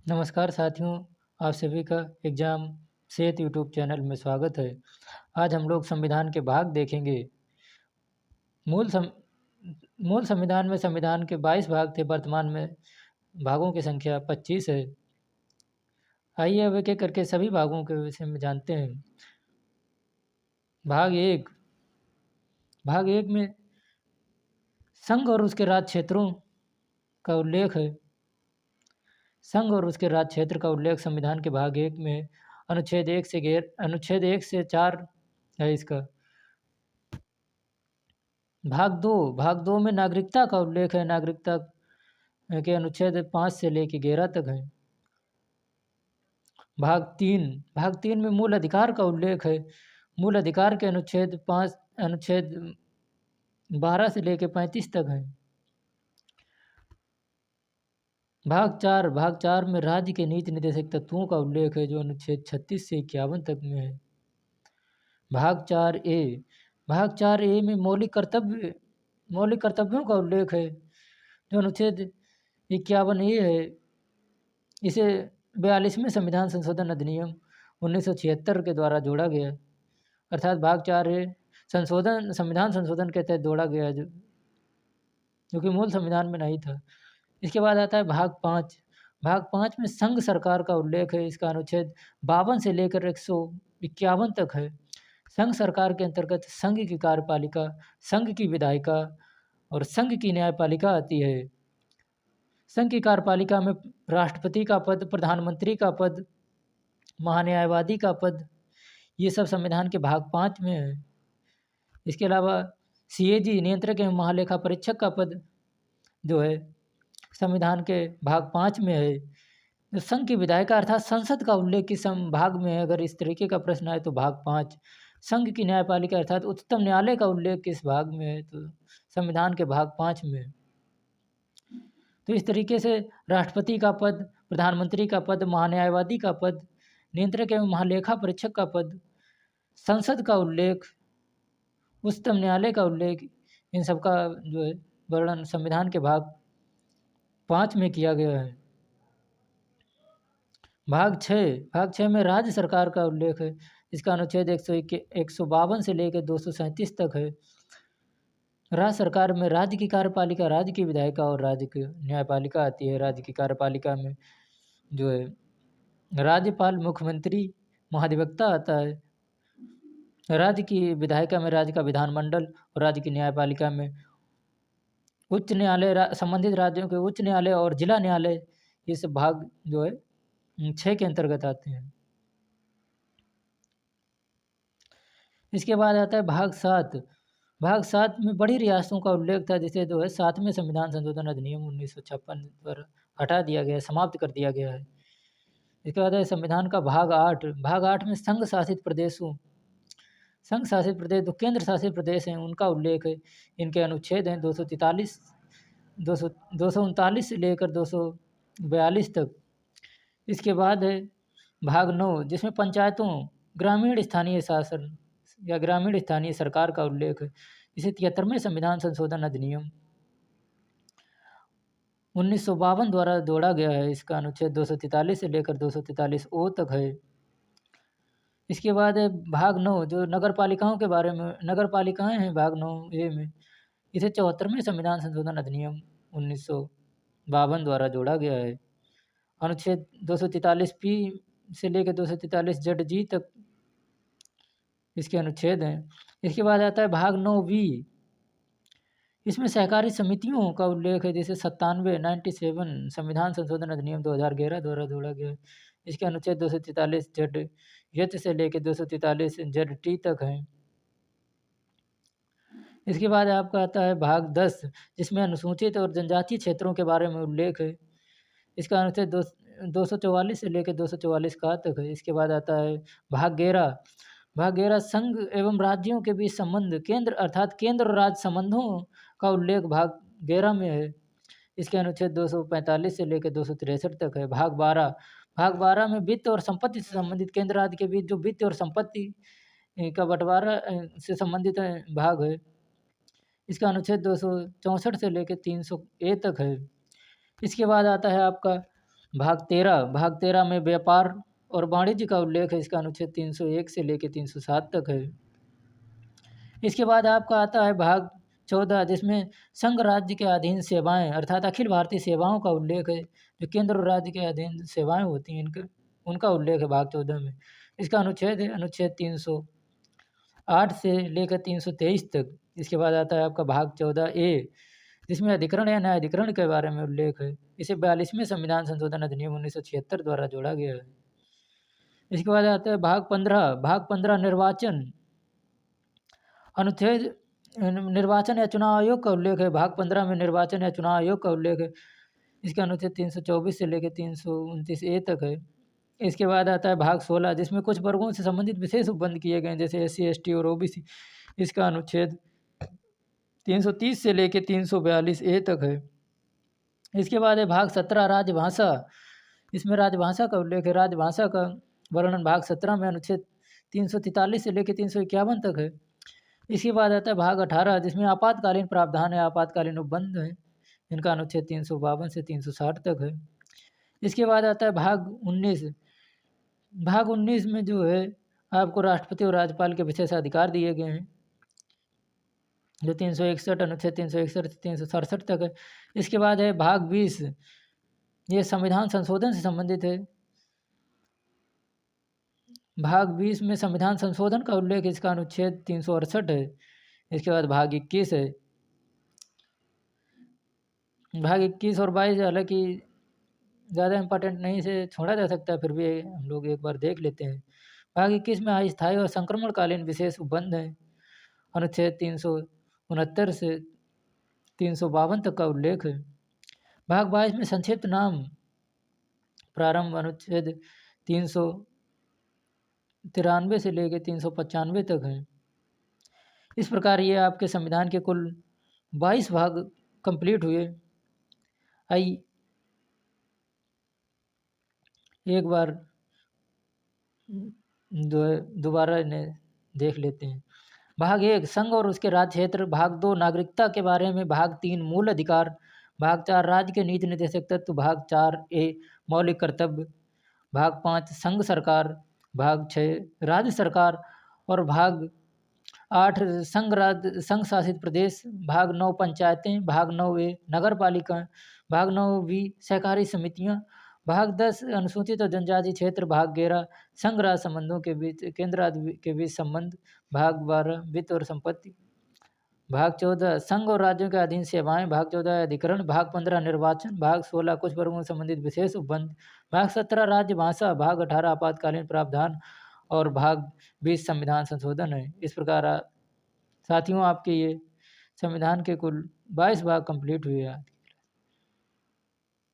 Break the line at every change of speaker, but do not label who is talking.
नमस्कार साथियों, आप सभी का एग्ज़ाम सेहत यूट्यूब चैनल में स्वागत है। आज हम लोग संविधान के भाग देखेंगे। मूल सं मूल संविधान में संविधान के 22 भाग थे, वर्तमान में भागों की संख्या 25 है। आइए अब एक-एक करके सभी भागों के विषय में जानते हैं। भाग 1 भाग 1 में संघ और उसके राज्य क्षेत्रों का उल्लेख है। संघ और उसके राज्य क्षेत्र का उल्लेख संविधान के भाग 1 में अनुच्छेद 1 से 4 है इसका। भाग 2 में नागरिकता का उल्लेख है। नागरिकता के अनुच्छेद 5 से लेकर 11 तक है। भाग 3 में मूल अधिकार का उल्लेख है। मूल अधिकार के अनुच्छेद 12 से लेकर 35 तक है। भाग 4 में राज्य के नीति निर्देशक तत्वों का उल्लेख है, जो अनुच्छेद 36 से 51 तक में है। भाग 4 ए में मौलिक कर्तव्यों का उल्लेख है, जो अनुच्छेद 51 ए है। इसे 42वें संविधान संशोधन अधिनियम 1976 के द्वारा जोड़ा गया, अर्थात भाग 4 संविधान संशोधन के तहत जोड़ा गया, जो कि मूल संविधान में नहीं था। इसके बाद आता है भाग 5 में संघ सरकार का उल्लेख है। इसका अनुच्छेद 52 से लेकर 151 तक है। संघ सरकार के अंतर्गत संघ की कार्यपालिका, संघ की विधायिका और संघ की न्यायपालिका आती है। संघ की कार्यपालिका में राष्ट्रपति का पद, प्रधानमंत्री का पद, महान्यायवादी का पद, ये सब संविधान के भाग 5 में है। इसके अलावा सीएजी नियंत्रक एवं महालेखा परीक्षक का पद जो है संविधान के भाग 5 में है। जो संघ की विधायिका अर्थात संसद का उल्लेख किस भाग में है, अगर इस तरीके का प्रश्न आए तो भाग 5। संघ की न्यायपालिका अर्थात उच्चतम न्यायालय का उल्लेख किस भाग में है, तो संविधान के भाग 5 में है। तो इस तरीके से राष्ट्रपति का पद, प्रधानमंत्री का पद, महान्यायवादी का पद, नियंत्रक एवं महालेखा परीक्षक का पद, संसद का उल्लेख, उच्चतम न्यायालय का उल्लेख, इन सब का जो है वर्णन संविधान के भाग 5 में किया गया है। भाग 6 में राज्य सरकार का उल्लेख है। इसका अनुच्छेद 152 से लेकर 237 तक है। राज्य सरकार में राज्य की कार्यपालिका, राज्य की विधायिका और राज्य की न्यायपालिका आती है। राज्य की कार्यपालिका में जो है राज्यपाल, मुख्यमंत्री, महाधिवक्ता आता है। राज्य की विधायिका में राज्य का विधानमंडल और राज्य की न्यायपालिका में उच्च न्यायालय, संबंधित राज्यों के उच्च न्यायालय और जिला न्यायालय, ये सब भाग जो है 6 के अंतर्गत आते हैं। इसके बाद आता है भाग 7 में बड़ी रियासतों का उल्लेख था, जिसे जो है 7वें संविधान संशोधन अधिनियम 1956 पर हटा दिया गया, समाप्त कर दिया गया है। इसके बाद है संविधान का भाग 8 में संघ शासित प्रदेश जो केंद्र शासित प्रदेश हैं, उनका उल्लेख है। इनके अनुच्छेद हैं 239 से लेकर 242 तक। इसके बाद है भाग 9, जिसमें पंचायतों, ग्रामीण स्थानीय शासन या ग्रामीण स्थानीय सरकार का उल्लेख है। इसे 73वें संविधान संशोधन अधिनियम 1952 द्वारा जोड़ा गया है। इसका अनुच्छेद 243 से लेकर 243 ओ तक है। इसके बाद है भाग 9, जो नगर पालिकाएं हैं, भाग 9 ए में इसे 74वें संविधान संशोधन अधिनियम 1952 द्वारा जोड़ा गया है। अनुच्छेद 243 पी से लेकर 243 जेड जी तक इसके अनुच्छेद हैं। इसके बाद आता है भाग 9 बी। इसमें सहकारी समितियों का उल्लेख है, जैसे 97 संविधान संशोधन अधिनियम 2011 द्वारा जोड़ा गया है। इसके अनुच्छेद 243 जेड एच से लेकर 243 जेड टी तक है। इसके बाद आपका आता है भाग 10, जिसमें अनुसूचित और जनजातीय क्षेत्रों के बारे में उल्लेख है। इसका अनुच्छेद 244 से लेकर 244 का तक है। इसके बाद आता है भाग 11 संघ एवं राज्यों के बीच संबंध, केंद्र और राज्य संबंधों का उल्लेख भाग 11 में है। इसके अनुच्छेद 245 से लेकर 263 तक है। भाग 12 में वित्त और संपत्ति से संबंधित, केंद्र राज्य के बीच जो वित्त और संपत्ति का बंटवारा से संबंधित भाग है। इसका अनुच्छेद 264 से लेकर 300 ए तक है। इसके बाद आता है आपका भाग 13 में व्यापार और वाणिज्य का उल्लेख है, इसका अनुच्छेद 301 से लेकर 307 तक है। इसके बाद आपका आता है भाग 14, जिसमें संघ राज्य के अधीन सेवाएं अर्थात अखिल भारतीय सेवाओं का उल्लेख है। जो केंद्र और राज्य के अधीन सेवाएं होती हैं उनका उल्लेख है भाग 14 में। इसका अनुच्छेद है अनुच्छेद 308 से लेकर 323 तक। इसके बाद आता है आपका भाग 14A, जिसमें अधिकरण या न्यायाधिकरण के बारे में उल्लेख है। इसे 42वें संविधान संशोधन अधिनियम 1976 द्वारा जोड़ा गया है। इसके बाद आता है भाग 15 निर्वाचन अनुच्छेद निर्वाचन या चुनाव आयोग का उल्लेख है। भाग 15 में निर्वाचन या चुनाव आयोग का उल्लेख है। इसका अनुच्छेद 324 से लेकर 329A तक है। इसके बाद आता है भाग 16, जिसमें कुछ वर्गों से संबंधित विशेष उपबंध किए गए जैसे SC ST और OBC। इसका अनुच्छेद 330 से लेकर 342A तक है। इसके बाद है भाग 17 राजभाषा। इसमें राजभाषा का उल्लेख है। राजभाषा का वर्णन भाग 17 में अनुच्छेद 343 से लेकर 351 तक है। इसके बाद आता है भाग 18, जिसमें आपातकालीन प्रावधान या आपातकालीन उपबंध है। इनका अनुच्छेद 352 से 360 तक है। इसके बाद आता है भाग 19। भाग 19 में जो है आपको राष्ट्रपति और राज्यपाल के विशेषाधिकार दिए गए हैं, जो 361 अनुच्छेद 361 से 367 तक है। इसके बाद है भाग 20, ये संविधान संशोधन से संबंधित है। भाग 20 में संविधान संशोधन का उल्लेख, इसका अनुच्छेद 368 है। इसके बाद भाग 21 है। भाग 21 और 22 हालांकि ज़्यादा इम्पोर्टेंट नहीं, से छोड़ा जा सकता है, फिर भी हम लोग एक बार देख लेते हैं। भाग 21 में अस्थायी और संक्रमणकालीन विशेष उपबंध है। अनुच्छेद 369 से 352 तक का उल्लेख है। भाग 22 में संक्षिप्त नाम प्रारंभ अनुच्छेद 393 से लेकर 395 तक है। इस प्रकार ये आपके संविधान के कुल 22 भाग कंप्लीट हुए। आइए एक बार दोबारा इन्हें देख लेते हैं। भाग 1 संघ और उसके राज्य क्षेत्र। भाग 2 नागरिकता के बारे में। भाग 3 मूल अधिकार। भाग 4 राज्य के नीति निर्देशक तत्व। भाग 4A मौलिक कर्तव्य। भाग 5 संघ सरकार। भाग 6 राज्य सरकार। और भाग 8 संघ शासित प्रदेश। भाग 9 पंचायतें। भाग 9A नगर पालिका। भाग 9B सहकारी समितियां। भाग 10 अनुसूचित और जनजातीय क्षेत्र। भाग 11 संघ राज्य संबंधों के बीच केंद्र राज्य के बीच संबंध। भाग 12 वित्त और संपत्ति। भाग 14 संघ और राज्यों के अधीन सेवाएं। भाग 14 अधिकरण। भाग 15 निर्वाचन। भाग 16 कुछ वर्गों से संबंधित विशेष उपबंध। भाग 17 राज्य भाषा। भाग 18 आपातकालीन प्रावधान और भाग 20 संविधान संशोधन है। इस प्रकार साथियों आपके ये संविधान के कुल 22 भाग कंप्लीट हुए आज।